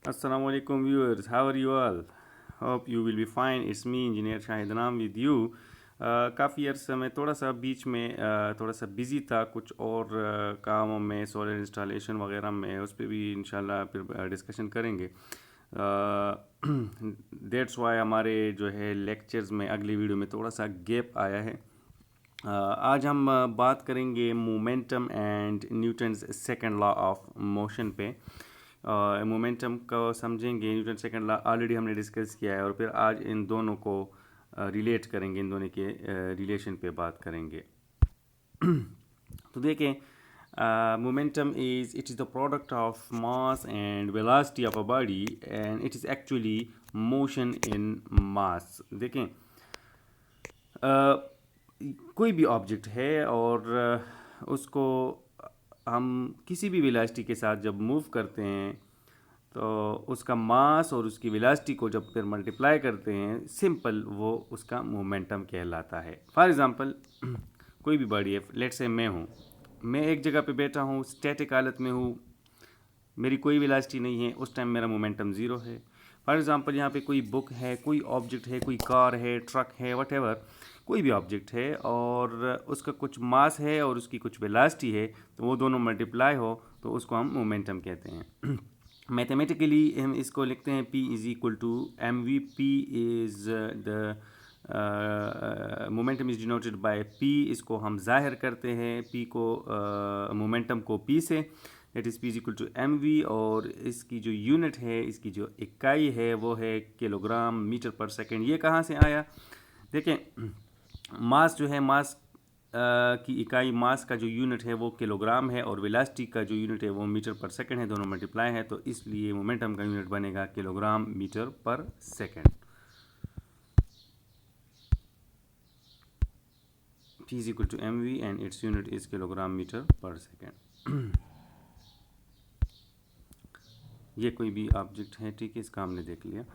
Assalamu alaikum viewers, how are you all? Hope you will be fine. It's me engineer Shahid नाम with you. काफ़ी अर्सा में थोड़ा सा बीच में थोड़ा सा बिज़ी था कुछ और कामों में, सोलर इंस्टॉलेशन वगैरह में, उस पर भी इंशाल्लाह फिर डिस्कशन करेंगे। डेट्स वाई हमारे जो है लेक्चर्स में अगली वीडियो में थोड़ा सा गैप आया है। आज हम बात करेंगे momentum and Newton's second law of motion पे। मोमेंटम को समझेंगे, न्यूटन सेकंड लॉ ऑलरेडी हमने डिस्कस किया है, और फिर आज इन दोनों को रिलेट करेंगे, इन दोनों के रिलेशन पे बात करेंगे। तो देखें, momentum it is the product of mass and velocity of a body and it is actually motion in mass. देखें, कोई भी ऑब्जेक्ट है और उसको हम किसी भी वेलोसिटी के साथ जब मूव करते हैं तो उसका मास और उसकी वेलोसिटी को जब फिर मल्टीप्लाई करते हैं, सिंपल वो उसका मोमेंटम कहलाता है। फॉर एग्ज़ाम्पल, कोई भी बॉडी है, लेट्स से मैं एक जगह पे बैठा हूँ, स्टैटिक हालत में हूँ, मेरी कोई वेलोसिटी नहीं है, उस टाइम मेरा मोमेंटम ज़ीरो है। फॉर एग्ज़ाम्पल, यहाँ पे कोई बुक है, कोई ऑब्जेक्ट है, कोई कार है, ट्रक है, वट कोई भी ऑब्जेक्ट है और उसका कुछ मास है और उसकी कुछ वेलोसिटी है, तो वो दोनों मल्टीप्लाई हो तो उसको हम मोमेंटम कहते हैं। मैथमेटिकली हम इसको लिखते हैं P is equal to M V. P is the momentum is denoted by P। इसको हम जाहिर करते हैं P को, मोमेंटम को P से, that is P is equal to M V. और इसकी जो यूनिट है, इसकी जो इकाई है, वो है किलोग्राम मीटर पर सेकेंड। ये कहाँ से आया? देखें, मास जो है, मास की इकाई, मास का जो यूनिट है वो किलोग्राम है, और वेलोसिटी का जो यूनिट है वो मीटर पर सेकंड है, दोनों मल्टीप्लाई है, तो इसलिए मोमेंटम का यूनिट बनेगा kilogram metre per second. P is equal to M V and its unit is kilogram metre per second. ये कोई भी ऑब्जेक्ट है, ठीक है, इसका हमने देख लिया।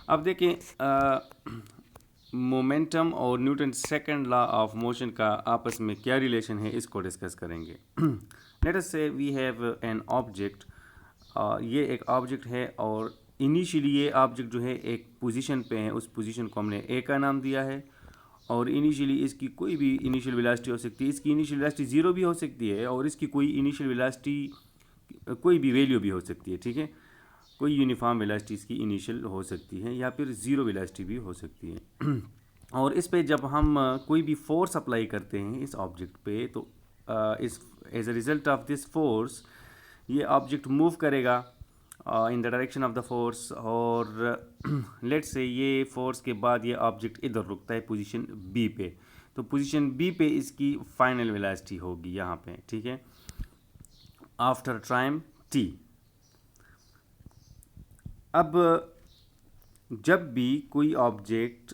अब देखें, मोमेंटम और Newton second law of motion का आपस में क्या रिलेशन है, इसको डिस्कस करेंगे। लेट अस से वी हैव एन ऑब्जेक्ट। ये एक ऑब्जेक्ट है और इनिशियली ये ऑब्जेक्ट जो है एक पोजीशन पे है, उस पोजीशन को हमने ए का नाम दिया है, और इनिशियली इसकी कोई भी इनिशियल वेलोसिटी हो सकती है। इसकी इनिशियल वेलोसिटी ज़ीरो भी हो सकती है और इसकी कोई इनिशियल वेलोसिटी कोई भी वैल्यू भी हो सकती है, ठीक है। कोई यूनिफॉर्म वेलोसिटी इसकी इनिशियल हो सकती है या फिर ज़ीरो वेलोसिटी भी हो सकती है। और इस पे जब हम कोई भी फोर्स अप्लाई करते हैं इस ऑब्जेक्ट पे, तो इस as a result of this force ये ऑब्जेक्ट मूव करेगा in the direction of the force, और लेट्स से ये फोर्स के बाद ये ऑब्जेक्ट इधर रुकता है पोजीशन बी पे, तो पोजीशन बी पे इसकी फाइनल वेलोसिटी होगी यहाँ पे, ठीक है, आफ्टर टाइम टी। अब जब भी कोई ऑब्जेक्ट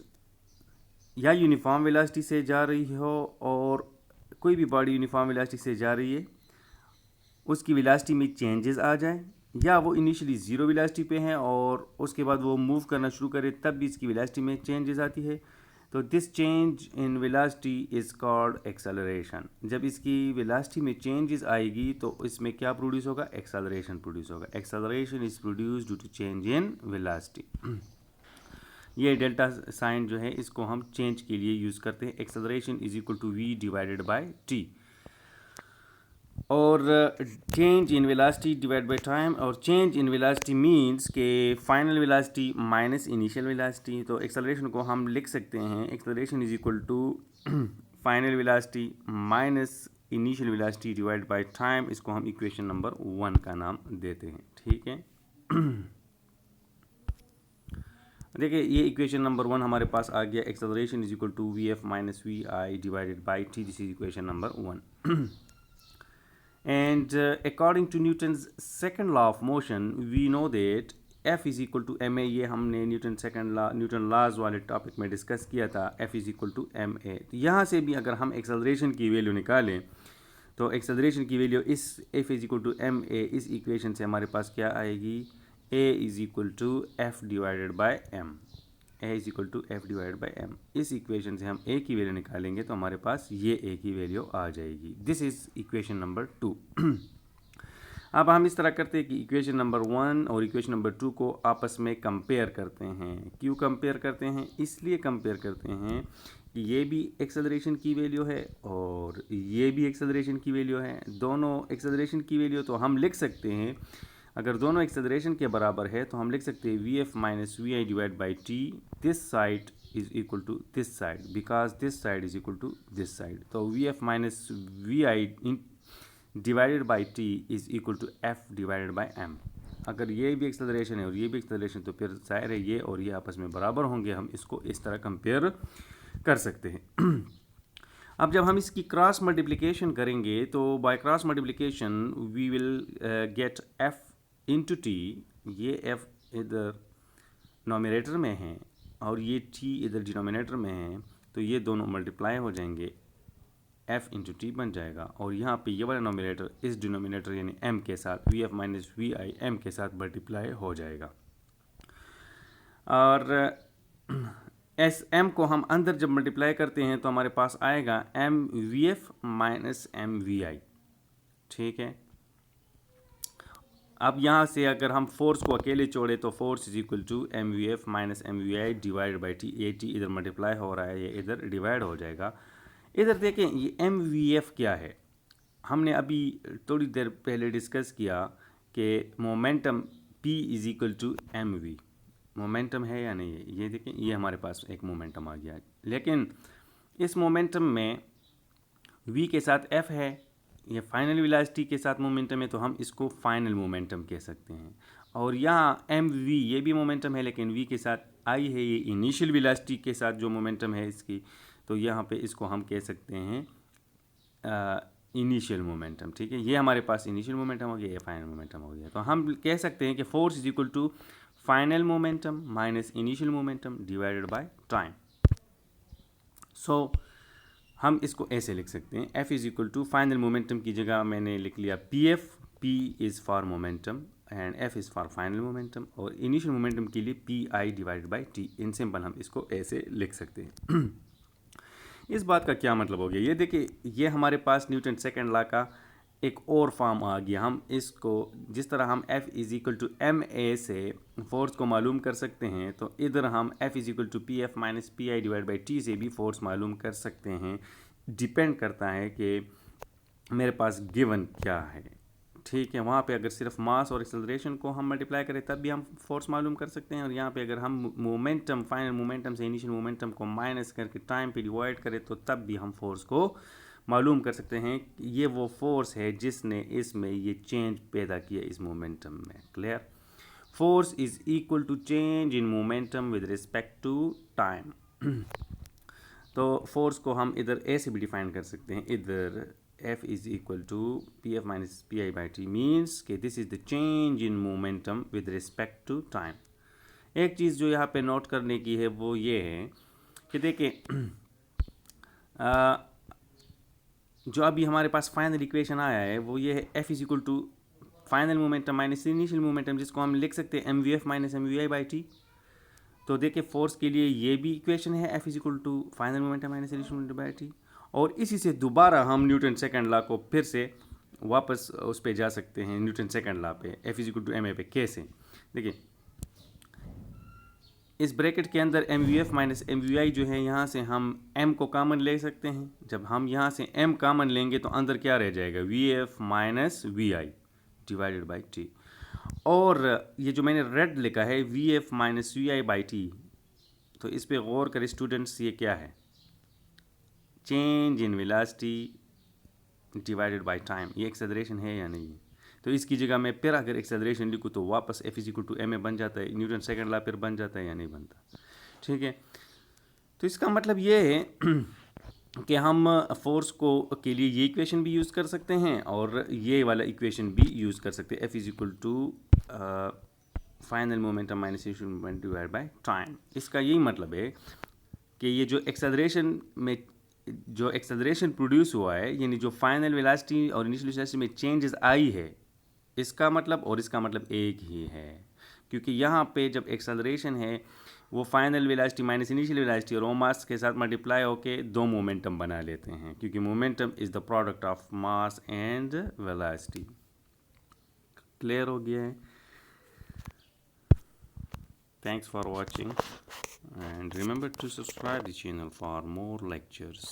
या यूनिफॉर्म वेलोसिटी से जा रही हो, और कोई भी बॉडी यूनिफॉर्म वेलोसिटी से जा रही है, उसकी वेलोसिटी में चेंजेस आ जाए, या वो इनिशियली ज़ीरो वेलोसिटी पे है और उसके बाद वो मूव करना शुरू करे, तब भी इसकी वेलोसिटी में चेंजेस आती है, तो this change in velocity is called acceleration. जब इसकी वेलोसिटी में चेंजेस आएगी तो इसमें क्या प्रोड्यूस होगा? एक्सेलरेशन प्रोड्यूस होगा। Acceleration is produce due to change in velocity. ये डेल्टा साइन जो है, इसको हम चेंज के लिए यूज़ करते हैं। Acceleration is equal to V divided by T, और change in velocity divide by time, और चेंज इन वेलोसिटी मींस के final velocity minus initial velocity. तो एक्सेलरेशन को हम लिख सकते हैं, acceleration is equal to final velocity minus initial velocity divide by time. इसको हम इक्वेशन नंबर 1 का नाम देते हैं, ठीक है। देखिए, ये इक्वेशन नंबर 1 हमारे पास आ गया। Acceleration is equal to V F minus V I divided by T. This is equation number 1। And according to Newton's second law of motion we know that F is equal to M A. ये हमने Newton laws वाले topic में discuss किया था, F is equal to M A. तो यहाँ से भी अगर हम एक्सेलरेशन की वैल्यू निकालें तो एक्सेलरेशन की वैल्यू इस F is equal to M A, इस इक्वेशन से हमारे पास क्या आएगी? A is equal to F divided by M. A is equal to F divided by M. इस इक्वेशन से हम ए की वैल्यू निकालेंगे तो हमारे पास ये ए की वैल्यू आ जाएगी। This is equation number 2। अब हम इस तरह करते हैं कि इक्वेशन नंबर 1 और इक्वेशन नंबर 2 को आपस में कंपेयर करते हैं। क्यों कंपेयर करते हैं? इसलिए कंपेयर करते हैं कि ये भी एक्सेलरेशन की वैल्यू है और ये भी एक्सेलरेशन की वैल्यू है। दोनों एक्सेलरेशन की वैल्यू तो हम लिख सकते हैं, अगर दोनों एक्सेलरेशन के बराबर है तो हम लिख सकते हैं V F minus V I divide by T, this side is equal to this side because this side is equal to this side. तो V F minus V I divided by T is equal to F divided by M. अगर ये भी acceleration है और ये भी acceleration तो फिर जाहिर है ये और ये आपस में बराबर होंगे। हम इसको इस तरह कंपेयर कर सकते हैं। अब जब हम इसकी क्रॉस मल्टीप्लिकेशन करेंगे तो by cross multiplication we will get F into T. ये एफ इधर नॉमिनेटर में है और ये टी इधर डिनोमिनेटर में है, तो ये दोनों मल्टीप्लाई हो जाएंगे, एफ इंटू टी बन जाएगा। और यहाँ पे ये वाला नॉमिनेटर इस डिनोमिनेटर यानी एम के साथ V F minus V I M के साथ मल्टीप्लाई हो जाएगा। और एस एम को हम अंदर जब मल्टीप्लाई करते हैं तो हमारे पास आएगा M V F minus M V I. ठीक है, अब यहाँ से अगर हम फोर्स को अकेले छोड़े तो force is equal to M V F minus M V I divide by T. A T इधर मल्टीप्लाई हो रहा है, ये इधर डिवाइड हो जाएगा। इधर देखें ये एम वी एफ क्या है, हमने अभी थोड़ी देर पहले डिस्कस किया कि momentum P is equal to M V. Momentum है या नहीं है, ये देखें ये हमारे पास एक मोमेंटम आ गया, लेकिन इस मोमेंटम में वी के साथ एफ है, ये फाइनल वेलोसिटी के साथ मोमेंटम है, तो हम इसको फाइनल मोमेंटम कह सकते हैं। और यहाँ एम वी ये भी मोमेंटम है, लेकिन वी के साथ आई है, ये इनिशियल वेलोसिटी के साथ जो मोमेंटम है इसकी, तो यहाँ पे इसको हम कह सकते हैं इनिशियल मोमेंटम। ठीक है, ये हमारे पास इनिशियल मोमेंटम हो गया, ये फाइनल मोमेंटम हो गया। तो हम कह सकते हैं कि force is equal to final momentum minus initial momentum divided by time. So हम इसको ऐसे लिख सकते हैं, F is equal to final momentum की जगह मैंने लिख लिया P F, P is for momentum and F is for final momentum, और इनिशियल मोमेंटम के लिए P I divided by T. In simple हम इसको ऐसे लिख सकते हैं। इस बात का क्या मतलब हो गया, ये देखिए ये हमारे पास न्यूटन सेकंड लॉ का एक और फॉर्म आ गया। हम इसको जिस तरह हम F is equal to M A से फोर्स को मालूम कर सकते हैं, तो इधर हम F is equal to P F minus P I divide by T से भी फोर्स मालूम कर सकते हैं। डिपेंड करता है कि मेरे पास गिवन क्या है। ठीक है, वहाँ पे अगर सिर्फ मास और एक्सेलरेशन को हम मल्टीप्लाई करें तब भी हम फोर्स मालूम कर सकते हैं, और यहाँ पे अगर हम मोमेंटम फाइनल मोमेंटम से इनिशियल मोमेंटम को माइनस करके टाइम पे डिवाइड करें तो तब भी हम फोर्स को मालूम कर सकते हैं। ये वो फोर्स है जिसने इसमें ये चेंज पैदा किया इस मोमेंटम में। Clear? Force is equal to change in momentum with respect to time. तो फोर्स को हम इधर ऐसे भी डिफाइन कर सकते हैं, इधर F is equal to P F minus P I by T means कि this is the change in momentum with respect to time. एक चीज़ जो यहाँ पे नोट करने की है वो ये है कि देखिए जो अभी हमारे पास फाइनल इक्वेशन आया है वो ये है, F is equal to final momentum minus initial momentum, जिसको हम लिख सकते हैं M V F minus M V I by T. तो देखिए फोर्स के लिए ये भी इक्वेशन है, F is equal to final momentum minus initial momentum by T. और इसी से दोबारा हम न्यूटन सेकंड लॉ को फिर से वापस उस पर जा सकते हैं, न्यूटन सेकंड लॉ पे F is equal to M A पे। कैसे? देखिए इस ब्रैकेट के अंदर M V F minus M V I जो है, यहाँ से हम m को कॉमन ले सकते हैं। जब हम यहाँ से m कॉमन लेंगे तो अंदर क्या रह जाएगा, V F minus V I divided by T. और ये जो मैंने रेड लिखा है V F minus V I by T, तो इस पे गौर करें स्टूडेंट्स, ये क्या है, change in velocity divided by time. ये एक्सेलरेशन है या नहीं? तो इसकी जगह मैं फिर अगर एक्सेलरेशन लिखूँ तो वापस F is equal to M A बन जाता है, न्यूटन सेकंड लॉ फिर बन जाता है या नहीं बनता? ठीक है, तो इसका मतलब ये है कि हम फोर्स को के लिए ये इक्वेशन भी यूज़ कर सकते हैं और ये वाला इक्वेशन भी यूज़ कर सकते हैं, F is equal to final momentum minus initial momentum divide by time. इसका यही मतलब है कि ये जो एक्सेलरेशन प्रोड्यूस हुआ है, यानी जो फाइनल वेलोसिटी और इनिशियल वेलोसिटी में चेंजेस आई है, इसका मतलब और इसका मतलब एक ही है। क्योंकि यहाँ पे जब एक्सेलरेशन है वो final velocity minus initial velocity और मास के साथ मल्टीप्लाई होके दो मोमेंटम बना लेते हैं, क्योंकि momentum is the product of mass and velocity. Clear हो गया है? Thanks for watching and remember to subscribe the channel for more lectures.